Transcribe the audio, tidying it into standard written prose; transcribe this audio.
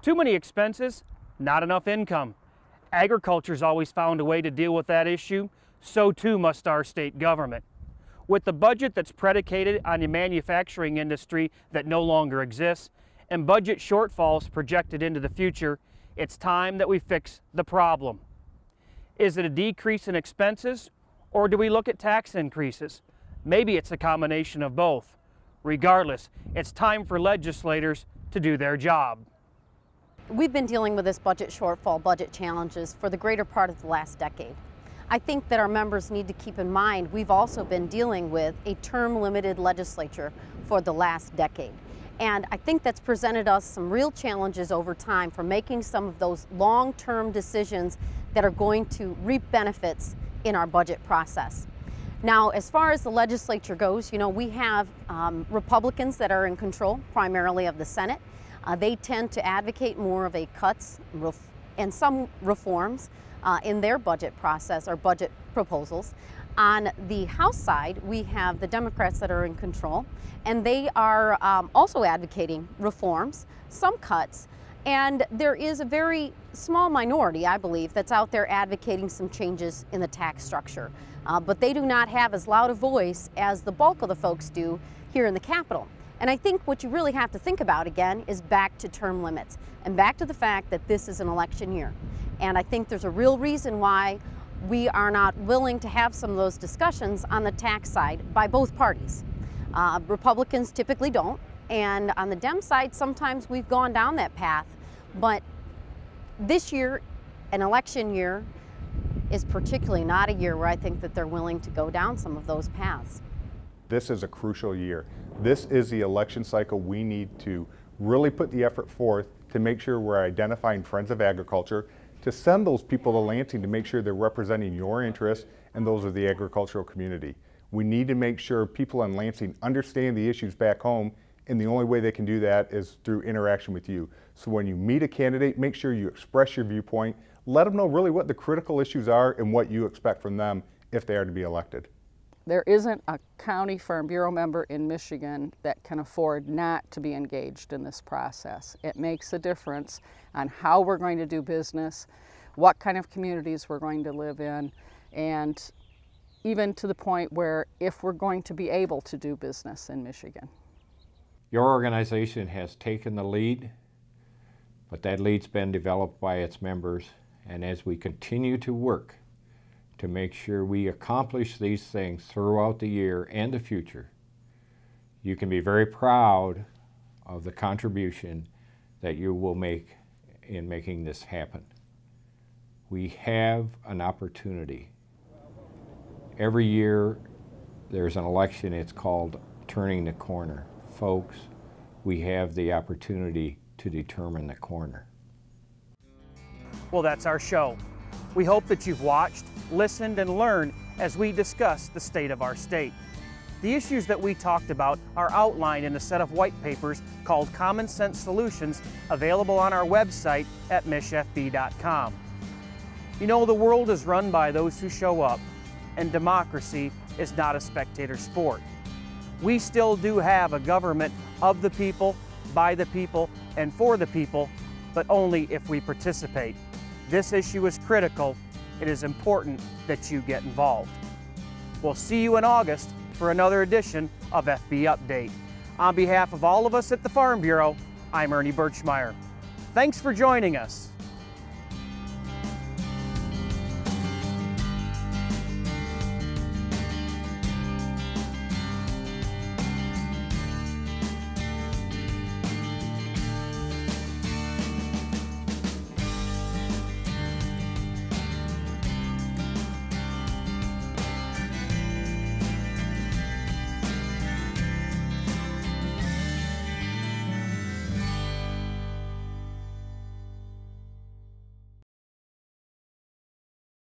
Too many expenses, not enough income. Agriculture's always found a way to deal with that issue, so too must our state government. With the budget that's predicated on a manufacturing industry that no longer exists, and budget shortfalls projected into the future, it's time that we fix the problem. Is it a decrease in expenses, or do we look at tax increases? Maybe it's a combination of both. Regardless, it's time for legislators to do their job. We've been dealing with this budget shortfall, budget challenges for the greater part of the last decade. I think that our members need to keep in mind we've also been dealing with a term-limited legislature for the last decade. And I think that's presented us some real challenges over time for making some of those long-term decisions that are going to reap benefits in our budget process. Now, as far as the legislature goes, we have Republicans that are in control, primarily of the Senate. They tend to advocate more of a cuts and some reforms in their budget process or budget proposals. On the House side, we have the Democrats that are in control, and they are also advocating reforms, some cuts, and there is a very small minority, I believe, that's out there advocating some changes in the tax structure. But they do not have as loud a voice as the bulk of the folks do here in the Capitol. And I think what you really have to think about again is back to term limits and back to the fact that this is an election year. And I think there's a real reason why we are not willing to have some of those discussions on the tax side by both parties. Republicans typically don't, and on the Dem side, sometimes we've gone down that path. But this year, an election year, is particularly not a year where I think that they're willing to go down some of those paths. This is a crucial year. This is the election cycle we need to really put the effort forth to make sure we're identifying Friends of Agriculture, to send those people to Lansing to make sure they're representing your interests and those of the agricultural community. We need to make sure people in Lansing understand the issues back home, and the only way they can do that is through interaction with you. So when you meet a candidate, make sure you express your viewpoint, let them know really what the critical issues are and what you expect from them if they are to be elected. There isn't a county Farm Bureau member in Michigan that can afford not to be engaged in this process. It makes a difference on how we're going to do business, what kind of communities we're going to live in, and even to the point where if we're going to be able to do business in Michigan. Your organization has taken the lead, but that lead's been developed by its members, and as we continue to work to make sure we accomplish these things throughout the year and the future, you can be very proud of the contribution that you will make in making this happen. We have an opportunity. Every year there's an election, it's called turning the corner. Folks, we have the opportunity to determine the corner. Well, that's our show. We hope that you've watched, listened, and learned as we discuss the state of our state. The issues that we talked about are outlined in a set of white papers called Common Sense Solutions, available on our website at mishfb.com. You know, the world is run by those who show up, and democracy is not a spectator sport. We still do have a government of the people, by the people, and for the people, but only if we participate. This issue is critical. It is important that you get involved. We'll see you in August for another edition of FB Update. On behalf of all of us at the Farm Bureau, I'm Ernie Birchmeyer. Thanks for joining us.